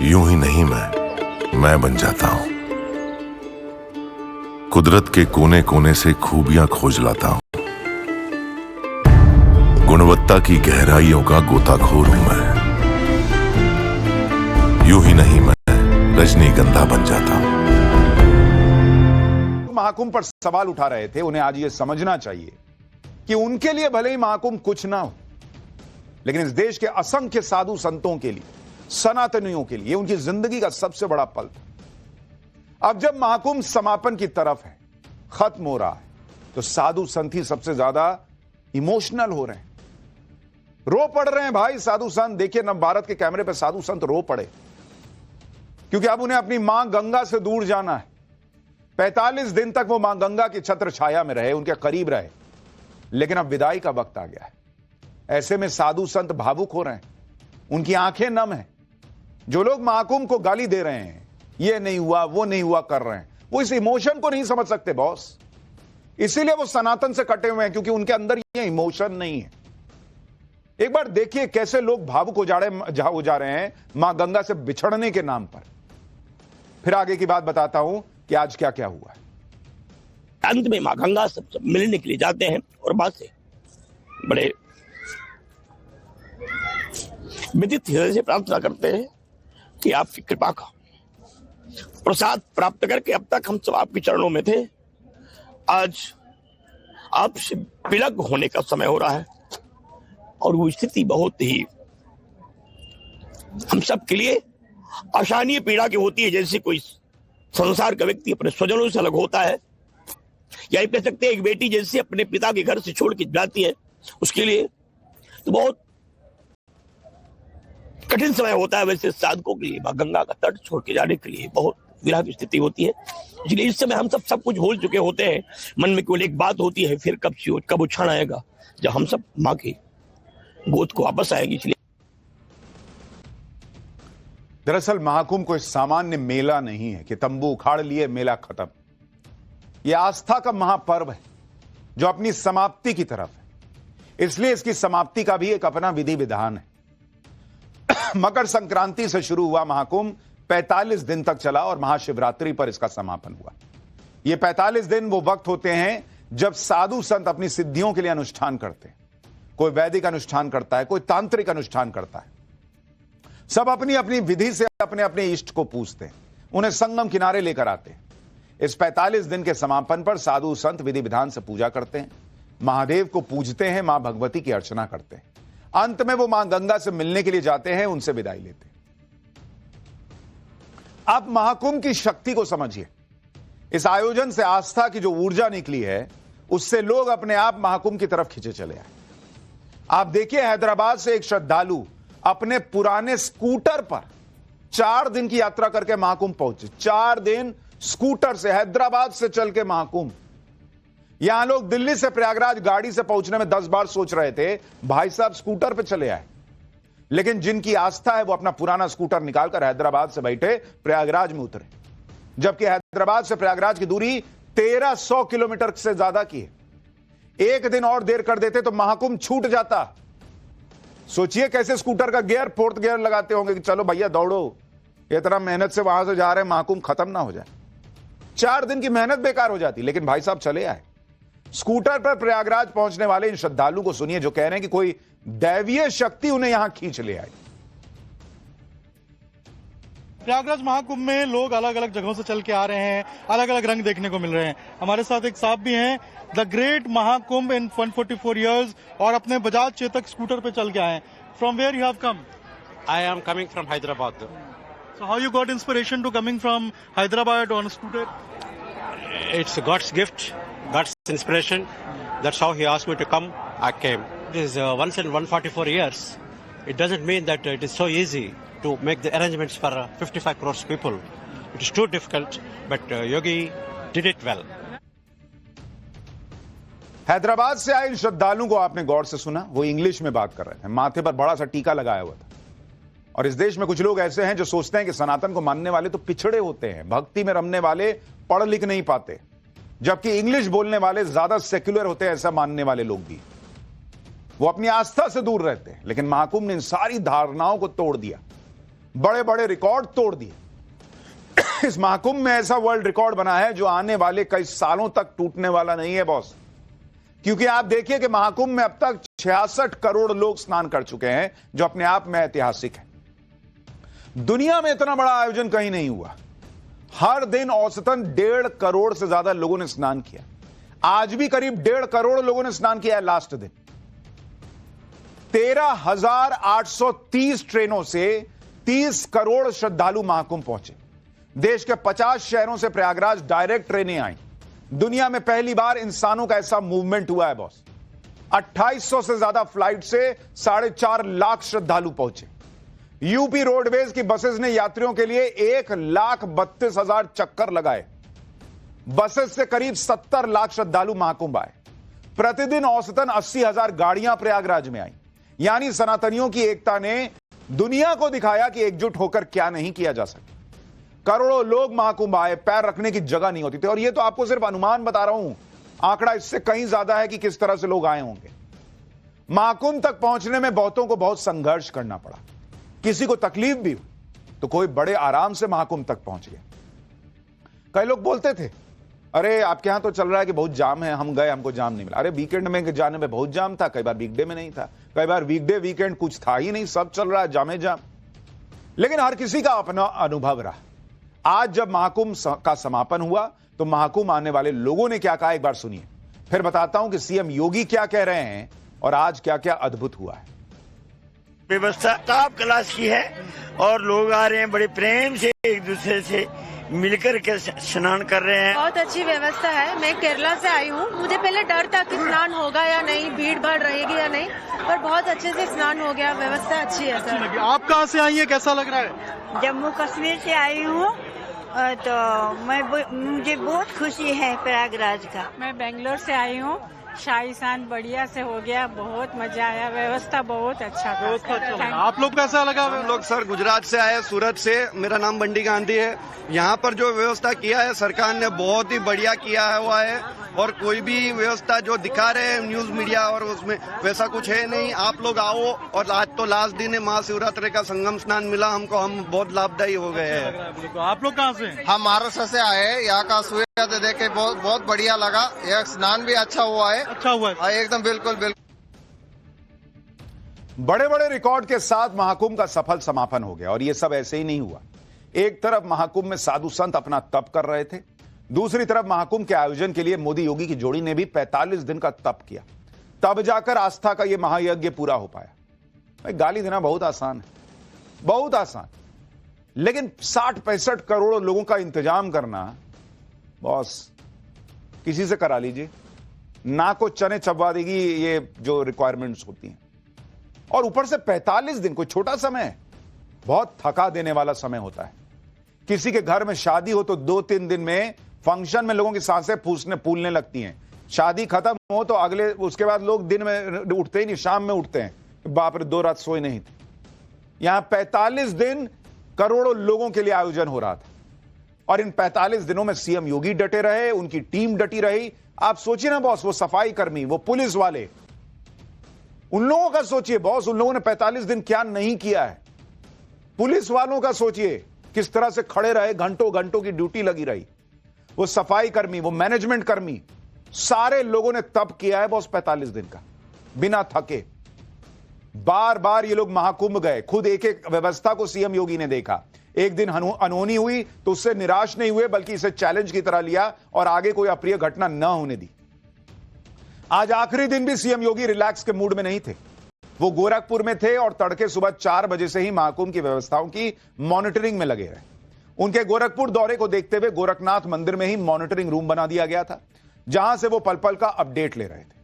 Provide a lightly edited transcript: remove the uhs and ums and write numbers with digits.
यूं ही नहीं मैं बन जाता हूं। कुदरत के कोने कोने से खूबियां खोज लाता हूं। गुणवत्ता की गहराइयों का गोताखोर हूं मैं। यूं ही नहीं मैं रजनीगंधा बन जाता हूं। महाकुंभ पर सवाल उठा रहे थे, उन्हें आज यह समझना चाहिए कि उनके लिए भले ही महाकुंभ कुछ ना हो, लेकिन इस देश के असंख्य साधु संतों के लिए, सनातनियों के लिए उनकी जिंदगी का सबसे बड़ा पल था। अब जब महाकुंभ समापन की तरफ है, खत्म हो रहा है, तो साधु संत ही सबसे ज्यादा इमोशनल हो रहे हैं, रो पड़ रहे हैं। भाई साधु संत देखिए, नव भारत के कैमरे पे साधु संत रो पड़े, क्योंकि अब उन्हें अपनी मां गंगा से दूर जाना है। 45 दिन तक वो मां गंगा की छत्र छाया में रहे, उनके करीब रहे, लेकिन अब विदाई का वक्त आ गया है। ऐसे में साधु संत भावुक हो रहे हैं, उनकी आंखें नम हैं। जो लोग महाकुंभ को गाली दे रहे हैं, ये नहीं हुआ वो नहीं हुआ कर रहे हैं, वो इस इमोशन को नहीं समझ सकते बॉस। इसीलिए वो सनातन से कटे हुए हैं, क्योंकि उनके अंदर ये इमोशन नहीं है। एक बार देखिए कैसे लोग भावुक हो जा रहे हैं मां गंगा से बिछड़ने के नाम पर। फिर आगे की बात बताता हूं कि आज क्या क्या हुआ है। अंत में मां गंगा सब मिलने के लिए जाते हैं और बात से बड़े विदित हृदय से प्रार्थना करते हैं कि आपकी कृपा का प्रसाद प्राप्त करके, अब तक हम सब आपके चरणों में थे, आज आपसे विलग होने का समय हो रहा है। और वो स्थिति बहुत ही हम सब के लिए अशानीय पीड़ा की होती है, जैसे कोई संसार का व्यक्ति अपने स्वजनों से अलग होता है, या कह सकते हैं एक बेटी जैसे अपने पिता के घर से छोड़ के जाती है, उसके लिए तो बहुत कठिन समय होता है। वैसे साधकों के लिए मां गंगा का तट छोड़ के जाने के लिए बहुत विरह की स्थिति होती है। इसलिए इस समय हम सब कुछ भूल चुके होते हैं, मन में केवल एक बात होती है, फिर कब वो क्षण आएगा जब हम सब मां की गोद को वापस आएगी। इसलिए दरअसल महाकुंभ कोई सामान्य मेला नहीं है कि तंबू उखाड़ लिए मेला खत्म। यह आस्था का महापर्व है जो अपनी समाप्ति की तरफ है। इसलिए इसकी समाप्ति का भी एक अपना विधि विधान है। मकर संक्रांति से शुरू हुआ महाकुंभ 45 दिन तक चला और महाशिवरात्रि पर इसका समापन हुआ। ये 45 दिन वो वक्त होते हैं जब साधु संत अपनी सिद्धियों के लिए अनुष्ठान करते हैं। कोई वैदिक अनुष्ठान करता है, कोई तांत्रिक अनुष्ठान करता है। सब अपनी अपनी विधि से अपने अपने इष्ट को पूजते हैं, उन्हें संगम किनारे लेकर आते हैं। इस 45 दिन के समापन पर साधु संत विधि विधान से पूजा करते हैं, महादेव को पूजते हैं, मां भगवती की अर्चना करते हैं। अंत में वो मां गंगा से मिलने के लिए जाते हैं, उनसे विदाई लेते हैं। आप महाकुंभ की शक्ति को समझिए। इस आयोजन से आस्था की जो ऊर्जा निकली है, उससे लोग अपने आप महाकुंभ की तरफ खींचे चले आए। आप देखिए, हैदराबाद से एक श्रद्धालु अपने पुराने स्कूटर पर 4 दिन की यात्रा करके महाकुंभ पहुंचे। 4 दिन स्कूटर से, हैदराबाद से चल के महाकुंभ। यहां लोग दिल्ली से प्रयागराज गाड़ी से पहुंचने में 10 बार सोच रहे थे, भाई साहब स्कूटर पे चले आए। लेकिन जिनकी आस्था है वो अपना पुराना स्कूटर निकालकर हैदराबाद से बैठे प्रयागराज में उतरे। जबकि हैदराबाद से प्रयागराज की दूरी 1300 किलोमीटर से ज्यादा की है। एक दिन और देर कर देते तो महाकुंभ छूट जाता। सोचिए कैसे स्कूटर का गियर 4th गियर लगाते होंगे कि चलो भैया दौड़ो, इतना मेहनत से वहां से जा रहे हैं, महाकुंभ खत्म ना हो जाए। 4 दिन की मेहनत बेकार हो जाती, लेकिन भाई साहब चले आए। स्कूटर पर प्रयागराज पहुंचने वाले इन श्रद्धालु को सुनिए, जो कह रहे हैं कि कोई दैवीय शक्ति उन्हें यहां खींच ले आई। प्रयागराज महाकुंभ में लोग अलग अलग जगहों से चल के आ रहे हैं, अलग अलग रंग देखने को मिल रहे हैं। हमारे साथ एक साहब भी हैं, the great Mahakumbh in 144 years, और अपने बजाज चेतक स्कूटर पे चल के आए हैं। From where you have come? I am coming from Hyderabad. So how you got inspiration to coming from Hyderabad on a scooter? It's God's gift, God's inspiration. That's how He asked me to come. I came. This is once in 144 years. It doesn't mean that it is so easy to make the arrangements for 55 crores people. It is too difficult, but Yogi did it well. Hyderabad से आए इन श्रद्धालुओं को आपने गौर से सुना, वो English में बात कर रहे थे, माथे पर बड़ा सा टीका लगाया हुआ था। और इस देश में कुछ लोग ऐसे हैं जो सोचते हैं कि सनातन को मानने वाले तो पिछड़े होते हैं, भक्ति में रमने वाले पढ़ लिख नहीं पाते, जबकि इंग्लिश बोलने वाले ज्यादा सेक्युलर होते हैं, ऐसा मानने वाले लोग भी। वो अपनी आस्था से दूर रहते हैं। लेकिन महाकुंभ ने इन सारी धारणाओं को तोड़ दिया। बड़े बड़े रिकॉर्ड तोड़ दिए। इस महाकुंभ में ऐसा वर्ल्ड रिकॉर्ड बना है जो आने वाले कई सालों तक टूटने वाला नहीं है बॉस, क्योंकि आप देखिए कि महाकुंभ में अब तक 66 करोड़ लोग स्नान कर चुके हैं, जो अपने आप में ऐतिहासिक है। दुनिया में इतना बड़ा आयोजन कहीं नहीं हुआ। हर दिन औसतन 1.5 करोड़ से ज्यादा लोगों ने स्नान किया। आज भी करीब 1.5 करोड़ लोगों ने स्नान किया है। लास्ट दिन 13,830 ट्रेनों से 30 करोड़ श्रद्धालु महाकुंभ पहुंचे। देश के 50 शहरों से प्रयागराज डायरेक्ट ट्रेनें आई। दुनिया में पहली बार इंसानों का ऐसा मूवमेंट हुआ है बॉस। 2800 से ज्यादा फ्लाइट से 4.5 लाख श्रद्धालु पहुंचे। यूपी रोडवेज की बसेस ने यात्रियों के लिए 1,32,000 चक्कर लगाए। बसेस से करीब 70 लाख श्रद्धालु महाकुंभ आए। प्रतिदिन औसतन 80,000 गाड़ियां प्रयागराज में आई। यानी सनातनियों की एकता ने दुनिया को दिखाया कि एकजुट होकर क्या नहीं किया जा सकता। करोड़ों लोग महाकुंभ आए, पैर रखने की जगह नहीं होती थी। और यह तो आपको सिर्फ अनुमान बता रहा हूं, आंकड़ा इससे कहीं ज्यादा है कि किस तरह से लोग आए होंगे। महाकुंभ तक पहुंचने में बहुतों को बहुत संघर्ष करना पड़ा। किसी को तकलीफ भी हुई तो कोई बड़े आराम से महाकुंभ तक पहुंच गया। कई लोग बोलते थे, अरे आपके यहां तो चल रहा है कि बहुत जाम है, हम गए हमको जाम नहीं मिला। अरे वीकेंड में जाने में बहुत जाम था, कई बार वीकडे में नहीं था, कई बार वीकडे वीकेंड कुछ था ही नहीं, सब चल रहा है जामे जाम। लेकिन हर किसी का अपना अनुभव रहा। आज जब महाकुंभ का समापन हुआ तो महाकुंभ आने वाले लोगों ने क्या कहा, एक बार सुनिए, फिर बताता हूं कि सीएम योगी क्या कह रहे हैं और आज क्या क्या अद्भुत हुआ है। व्यवस्था टॉप क्लास की है और लोग आ रहे हैं बड़े प्रेम से, एक दूसरे से मिलकर के स्नान कर रहे हैं। बहुत अच्छी व्यवस्था है। मैं केरला से आई हूँ। मुझे पहले डर था कि स्नान होगा या नहीं, भीड़ भाड़ रहेगी या नहीं, पर बहुत अच्छे से स्नान हो गया। व्यवस्था अच्छी है सर। आप कहाँ से आई हैं, कैसा लग रहा है? जम्मू कश्मीर से आई हूँ तो मुझे बहुत खुशी है प्रयागराज का। मैं बेंगलोर से आई हूँ। शाही स्नान बढ़िया से हो गया, बहुत मजा आया, व्यवस्था बहुत अच्छा था। आप लोग कैसा लगा? हम लोग सर गुजरात से आए, सूरत से। मेरा नाम बंडी गांधी है। यहाँ पर जो व्यवस्था किया है सरकार ने बहुत ही बढ़िया किया हुआ है और कोई भी व्यवस्था जो दिखा रहे हैं न्यूज मीडिया और उसमें वैसा कुछ है नहीं। आप लोग आओ। और आज तो लास्ट दिन है महाशिवरात्रि का, संगम स्नान मिला हमको, हम बहुत लाभदायी हो गए हैं। आप लोग कहाँ से? हम महाराष्ट्र से आए हैं। यहाँ का सुविधा देख के बहुत बढ़िया लगा। यह स्नान भी अच्छा हुआ है। अच्छा हुआ है एकदम, बिल्कुल बिल्कुल। बड़े बड़े रिकॉर्ड के साथ महाकुंभ का सफल समापन हो गया। और यह सब ऐसे ही नहीं हुआ। एक तरफ महाकुंभ में साधु संत अपना तप कर रहे थे, दूसरी तरफ महाकुंभ के आयोजन के लिए मोदी योगी की जोड़ी ने भी 45 दिन का तप किया। तब जाकर आस्था का यह महायज्ञ पूरा हो पाया। भाई गाली देना बहुत आसान है, बहुत आसान, लेकिन 60-65 करोड़ लोगों का इंतजाम करना बॉस किसी से करा लीजिए, ना को चने चबवा देगी ये जो रिक्वायरमेंट्स होती हैं। और ऊपर से 45 दिन कोई छोटा समय है, बहुत थका देने वाला समय होता है। किसी के घर में शादी हो तो 2-3 दिन में फंक्शन में लोगों की सांसें फूलने लगती हैं। शादी खत्म हो तो अगले उसके बाद लोग दिन में उठते ही नहीं, शाम में उठते हैं, बाप रे 2 रात सोए नहीं थे। यहां 45 दिन करोड़ों लोगों के लिए आयोजन हो रहा था। और इन 45 दिनों में सीएम योगी डटे रहे, उनकी टीम डटी रही। आप सोचिए ना बॉस, वो सफाई कर्मी, वो पुलिस वाले, उन लोगों का सोचिए बॉस, उन लोगों ने 45 दिन क्या नहीं किया है। पुलिस वालों का सोचिए किस तरह से खड़े रहे, घंटों घंटों की ड्यूटी लगी रही। वो सफाई कर्मी, वो मैनेजमेंट कर्मी, सारे लोगों ने तप किया है बॉस 45 दिन का, बिना थके। बार बार ये लोग महाकुंभ गए, खुद एक एक व्यवस्था को सीएम योगी ने देखा। एक दिन अनहोनी हुई तो उससे निराश नहीं हुए, बल्कि इसे चैलेंज की तरह लिया और आगे कोई अप्रिय घटना न होने दी। आज आखिरी दिन भी सीएम योगी रिलैक्स के मूड में नहीं थे। वो गोरखपुर में थे और तड़के सुबह 4 बजे से ही महाकुंभ की व्यवस्थाओं की मॉनिटरिंग में लगे रहे। उनके गोरखपुर दौरे को देखते हुए गोरखनाथ मंदिर में ही मॉनिटरिंग रूम बना दिया गया था, जहां से वो पल पल का अपडेट ले रहे थे।